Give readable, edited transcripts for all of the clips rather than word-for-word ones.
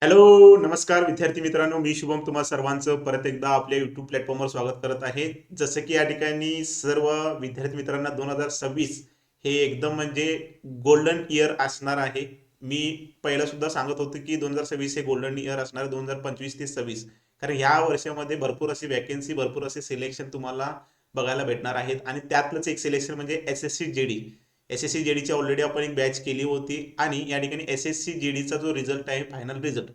Hello नमस्कार विद्यार्थी मित्रांनो, मी शुभम तुम्हा सर्वांचं परत एकदा आपल्या युट्यूब प्लॅटफॉर्मवर स्वागत करत आहे. जसं की या ठिकाणी सर्व विद्यार्थी मित्रांना 2026 हे एकदम म्हणजे गोल्डन इयर असणार आहे. मी पहिला सुद्धा सांगत होतो की 2026 हे गोल्डन इयर असणार, 2025 ते 26, कारण ह्या वर्षामध्ये भरपूर अशी वॅकन्सी, भरपूर असे सिलेक्शन तुम्हाला बघायला भेटणार आहेत. आणि त्यातलंच एक सिलेक्शन म्हणजे एस एस सी जेडीची ऑलरेडी आपण एक बॅच केली होती. आणि या ठिकाणी एस एस सी जेडीचा जो रिझल्ट आहे, फायनल रिझल्ट,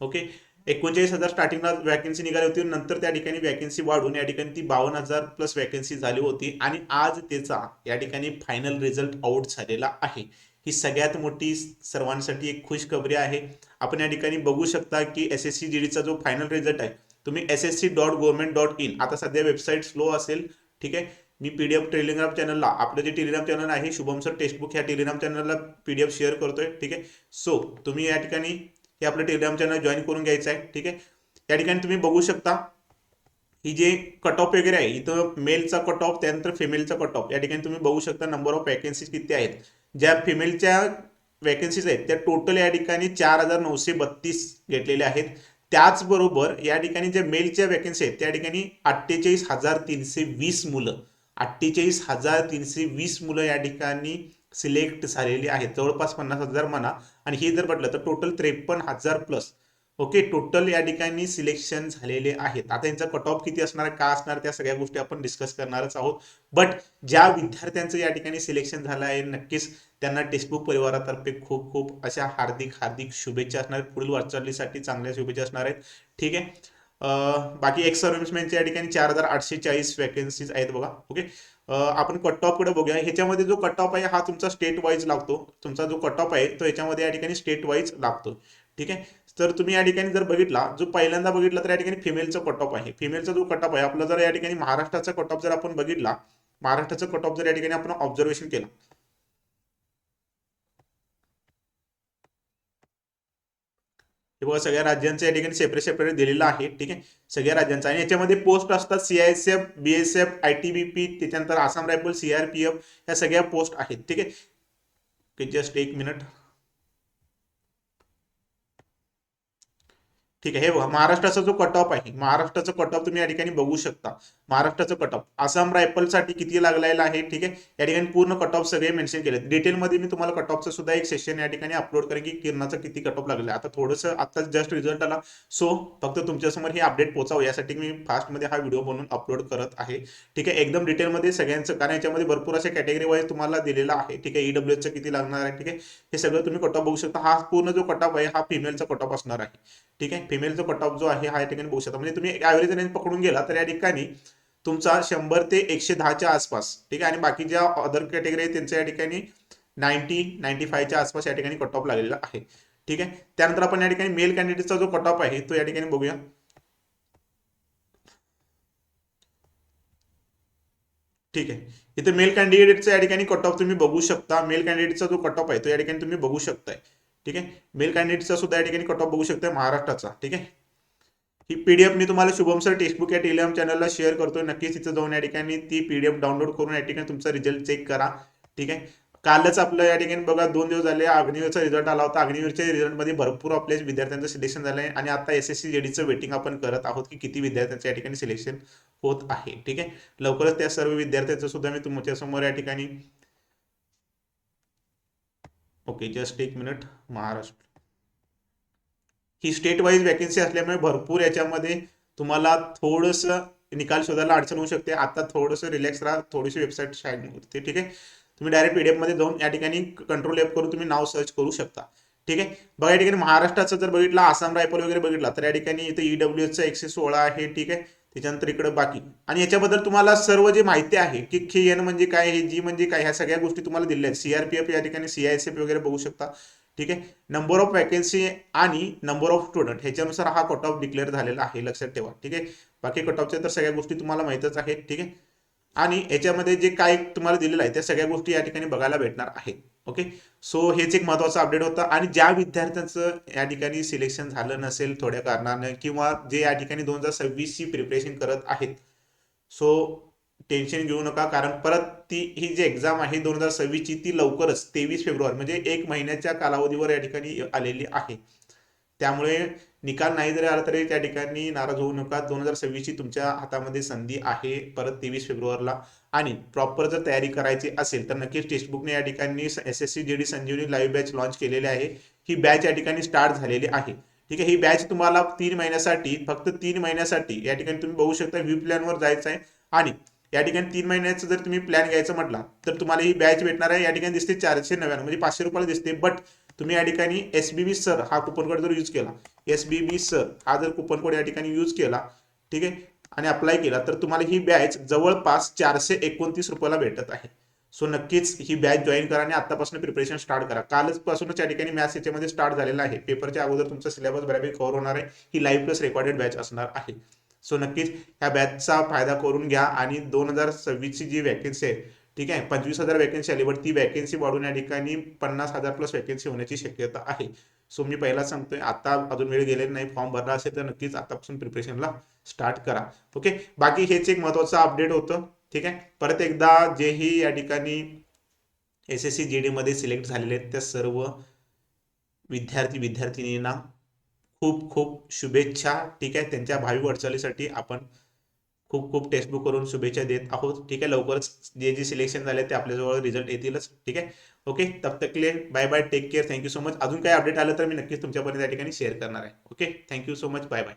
ओके, 39,000 स्टार्टिंगला वॅकन्सी निघाली होती. नंतर त्या ठिकाणी वॅकन्सी वाढून या ठिकाणी ती 52,000 प्लस वॅकन्सी झाली होती. आणि आज त्याचा या ठिकाणी फायनल रिझल्ट आउट झालेला आहे. ही सगळ्यात मोठी सर्वांसाठी एक खुशखबरी आहे. आपण या ठिकाणी बघू शकता की एस एस सी जीडीचा जो फायनल रिझल्ट आहे, तुम्ही ssc.government.in, आता सध्या वेबसाईट स्लो असेल, ठीक आहे. मी पीडीएफ टेलिग्राम चॅनलला, आपलं जे टेलिग्राम चॅनल आहे शुभम सर टेक्स्टबुक, ह्या टेलिग्राम चॅनलला पीडीएफ शेअर करतोय, ठीक आहे. सो तुम्ही या ठिकाणी हे आपलं टेलिग्राम चॅनल जॉईन करून घ्यायचं आहे, ठीक आहे. या ठिकाणी तुम्ही बघू शकता ही जे कट ऑफ वगैरे आहे, इथं मेलचा कट ऑफ, त्यानंतर फिमेलचा कट ऑफ, या ठिकाणी तुम्ही बघू शकता नंबर ऑफ वॅकन्सीज किती आहेत. ज्या फिमेलच्या वॅकन्सीज आहेत त्या टोटल या ठिकाणी 4,932 घेतलेल्या आहेत. त्याचबरोबर या ठिकाणी ज्या मेलच्या वॅकन्सी आहेत त्या ठिकाणी 48,320 मुलं, 48,320 मुलं या ठिकाणी सिलेक्ट झालेली आहेत, जवळपास 50,000 म्हणा. आणि हे जर म्हटलं तर टोटल 53,000 प्लस, ओके, टोटल या ठिकाणी सिलेक्शन झालेले आहेत. आता यांचा कट ऑफ किती असणार, का असणार, त्या सगळ्या गोष्टी आपण डिस्कस करणारच आहोत. बट ज्या विद्यार्थ्यांचं या ठिकाणी सिलेक्शन झालं आहे, नक्कीच त्यांना टेक्स्टबुक परिवारातर्फे खूप खूप अशा हार्दिक हार्दिक शुभेच्छा असणार आहेत. पुढील वाटचालीसाठी चांगल्या शुभेच्छा असणार आहेत, ठीक आहे. बाकी एक्स सर्व्हिसमॅनच्या या ठिकाणी 4,840 वॅकन्सीज आहेत बघा, ओके. आपण कट ऑफ कडे बघूया. ह्याच्यामध्ये जो कट ऑफ आहे हा तुमचा स्टेट वाईज लागतो. तुमचा जो कट ऑफ आहे तो याच्यामध्ये या ठिकाणी स्टेट वाईज लागतो, ठीक आहे. तर तुम्ही या ठिकाणी जर बघितला, जो पहिल्यांदा बघितला तर या ठिकाणी फिमेलचा कट ऑफ आहे. फिमेलचा जो कट ऑफ आहे आपला, जर या ठिकाणी महाराष्ट्राचा कट ऑफ जर आपण बघितला, महाराष्ट्राचा कट ऑफ जर या ठिकाणी आपण ऑब्झर्वेशन केला, हे बघा सगळ्या राज्यांचं या ठिकाणी सेपरेट सेपरेट दिलेलं आहे, ठीक आहे, सगळ्या राज्यांचा. आणि याच्यामध्ये पोस्ट असतात सीआयएसएफ, बीएसएफ, आयटीबीपी, त्याच्यानंतर आसाम रायफल, सीआरपीएफ, या सगळ्या पोस्ट आहेत, ठीक आहे. जस्ट एक मिनिट, ठीक आहे. हे बघा महाराष्ट्राचा जो कट ऑफ आहे, महाराष्ट्राचा कट ऑफ तुम्ही या ठिकाणी बघू शकता. महाराष्ट्राचं कट ऑफ आसाम रायफलसाठी किती लागलेला आहे, ठीक आहे. या ठिकाणी पूर्ण कट ऑफ सगळे मेन्शन केले. डिटेलमध्ये मी तुम्हाला कट ऑफचं सुद्धा एक सेशन या ठिकाणी अपलोड करेन की किरणाचा किती कट ऑफ लागलेला आहे. आता थोडंसं आता जस्ट रिझल्ट आला, सो फक्त तुमच्यासमोर हे अपडेट पोहोचावं यासाठी मी फास्टमध्ये हा व्हिडिओ बनवून अपलोड करत आहे, ठीक आहे. एकदम डिटेलमध्ये सगळ्यांचं, कारण याच्यामध्ये भरपूर अशा कॅटेगरी वाईज तुम्हाला दिलेला आहे, ठीक आहे. ईडब्ल्यूएसचं किती लागणार आहे, ठीक आहे. हे सगळं तुम्ही कट ऑफ बघू शकता. हा पूर्ण जो कट ऑफ आहे हा फिमेलचा कट ऑफ असणार आहे, ठीक आहे. फिमेलचा कट ऑफ जो आहे हा या ठिकाणी बघू शकता. म्हणजे तुम्ही ॲव्हरेज रेंज पकडून गेला तर या ठिकाणी तुमचा 100 ते 110च्या आसपास, ठीक आहे. आणि बाकी ज्या अदर कॅटेगरी आहे त्यांच्या या ठिकाणी 90-95च्या आसपास या ठिकाणी कट ऑफ लागलेला आहे, ठीक आहे. त्यानंतर आपण या ठिकाणी मेल कॅन्डिडेटचा जो कट ऑफ आहे तो या ठिकाणी बघूया, ठीक आहे. इथे मेल कॅन्डिडेटचा या ठिकाणी कट ऑफ तुम्ही बघू शकता. मेल कॅन्डिडेटचा जो कट ऑफ आहे तो या ठिकाणी तुम्ही बघू शकताय, ठीक आहे. मेल कॅन्डिडेटचा सुद्धा या ठिकाणी कट ऑफ बघू शकताय महाराष्ट्राचा, ठीक आहे. ही पीडीएफ मी तुम्हाला शुभम सर टेक्स्टबुक या टेलिग्राम चॅनलला शेअर करतोय. नक्कीच तिथं जाऊन या ठिकाणी ती पीडीएफ डाउनलोड करून या ठिकाणी तुमचा रिझल्ट चेक करा, ठीक आहे. कालच आपलं या ठिकाणी बघा 2 दिवस झाले अग्निवीरचा रिझल्ट आला होता. अग्निवीरच्या रिझल्टमध्ये भरपूर आपल्या विद्यार्थ्यांचं सिलेक्शन झालं आहे. आणि आता एसएससी जेडीचं वेटिंग आपण करत आहोत की किती विद्यार्थ्यांचं या ठिकाणी सिलेक्शन होत आहे, ठीक आहे. लवकरच त्या सर्व विद्यार्थ्यांचं सुद्धा मी तुमच्या समोर या ठिकाणी, ओके, जस्ट एक मिनिट. महाराष्ट्र ही स्टेट वाईज वॅकन्सी असल्यामुळे भरपूर याच्यामध्ये तुम्हाला थोडंसं निकाल शोधायला अडचण होऊ शकते. आता थोडंसं रिलॅक्स राहा, थोडीशी वेबसाईट शाईन होते, ठीक आहे. तुम्ही डायरेक्ट पीडीएफ मध्ये जाऊन या ठिकाणी कंट्रोल एफ करून तुम्ही नाव सर्च करू शकता, ठीक आहे. बघा या ठिकाणी महाराष्ट्राचं जर बघितलं, आसाम रायफल वगैरे बघितला तर या ठिकाणी इथं ईडब्ल्यूएसचं 116 आहे, ठीक आहे. त्याच्यानंतर इकडे बाकी, आणि याच्याबद्दल तुम्हाला सर्व जे माहिती आहे की एन म्हणजे काय, हे जी म्हणजे काय, ह्या सगळ्या गोष्टी तुम्हाला दिल्या आहेत. सीआरपीएफ या ठिकाणी सीआयएसएफ वगैरे बघू शकता, ठीक आहे. नंबर ऑफ वॅकन्सी आणि नंबर ऑफ स्टुडंट ह्याच्यानुसार हा कट ऑफ डिक्लेअर झालेला आहे, लक्षात ठेवा, ठीक आहे. बाकी कट ऑफच्या तर सगळ्या गोष्टी तुम्हाला माहितच आहेत, ठीक आहे. आणि याच्यामध्ये जे काय तुम्हाला दिलेलं आहे त्या सगळ्या गोष्टी या ठिकाणी बघायला भेटणार आहेत, ओके. सो हेच एक महत्त्वाचा अपडेट होता. आणि ज्या विद्यार्थ्यांचं या ठिकाणी सिलेक्शन झालं नसेल थोड्या कारणानं, किंवा जे या ठिकाणी 2026ची प्रिपरेशन करत आहेत, सो टेन्शन घेऊ नका, कारण परत ती ही जी एक्झाम आहे 2026ची ती लवकरच 23 फेब्रुवारी म्हणजे 1 महिन्याच्या कालावधीवर या ठिकाणी आलेली आहे, त्यामुळे निकाल नाही जरी आला तरी त्या ठिकाणी नाराज होऊ नका. 2026 ची तुमच्या हातामध्ये संधी आहे परत 23 फेब्रुवारीला. आणि प्रॉपर जर तयारी करायची असेल तर नक्कीच टेक्स्टबुकने या ठिकाणी SSC GD संजीवनी लाईव्ह बॅच लॉन्च केलेली आहे. ही बॅच या ठिकाणी स्टार्ट झालेली आहे. ठीक आहे, ही बॅच तुम्हाला 3 महिन्यासाठी, फक्त 3 महिन्यासाठी या ठिकाणी तुम्ही बघू शकता व्ह्यू प्लॅनवर जायचं आहे. आणि या ठिकाणी 3 महिन्याचं जर तुम्ही प्लॅन घ्यायचं म्हटला तर तुम्हाला ही बॅच भेटणार आहे. या ठिकाणी दिसते 499 म्हणजे 500 रुपयाला दिसते. बट तुम्ही या ठिकाणी SBB सर हा कुपन कोड जर यूज केला, SBB सर हा जर कुपन कोड या ठिकाणी यूज केला, ठीक आहे, आणि अप्लाय केला तर तुम्हाला ही बॅच जवळपास 429 रुपयाला भेटत आहे. सो नक्कीच ही बॅच जॉईन करा आणि आतापासून प्रिपरेशन स्टार्ट करा. कालच पासूनच या ठिकाणी मॅथ्स याच्यामध्ये स्टार्ट झालेला आहे. पेपरच्या अगोदर तुमचा सिलेबस बऱ्यापैकी कव्हर होणार आहे. ही लाईव्ह प्लस रेकॉर्डेड बॅच असणार आहे. सो नक्कीच ह्या बॅचचा फायदा करून घ्या. आणि 2026ची जी वॅकन्सी आहे, ठीक आहे, 25,000 वॅकन्सी आली, बट ती वॅकन्सी वाढून या ठिकाणी 50,000 प्लस वॅकन्सी होण्याची शक्यता आहे. सो मी पहिला सांगतोय, आता अजून वेळ गेलेला नाही, फॉर्म भरला असेल तर नक्कीच आतापासून प्रिपरेशनला स्टार्ट करा. ओके, बाकी हेच एक महत्वाचं अपडेट होतं. ठीक आहे, परत एकदा जेही या ठिकाणी SSC GD मध्ये सिलेक्ट झालेले आहेत त्या सर्व विद्यार्थिनींना खूप खूप शुभेच्छा. ठीक आहे, त्यांच्या भावी वाटचालीसाठी आपण खूप खूप टेक्स्टबुक करून शुभेच्छा देत आहोत. ठीक आहे, लवकरच जे सिलेक्शन झाले ते आपल्याजवळ रिझल्ट येतीलच. ठीक आहे, ओके, तब तक के लिए bye bye, take care, thank you so much. अजून काही अपडेट आलं तर मी नक्कीच तुमच्यापर्यंत या ठिकाणी शेअर करणार आहे. Okay, thank you so much, bye bye.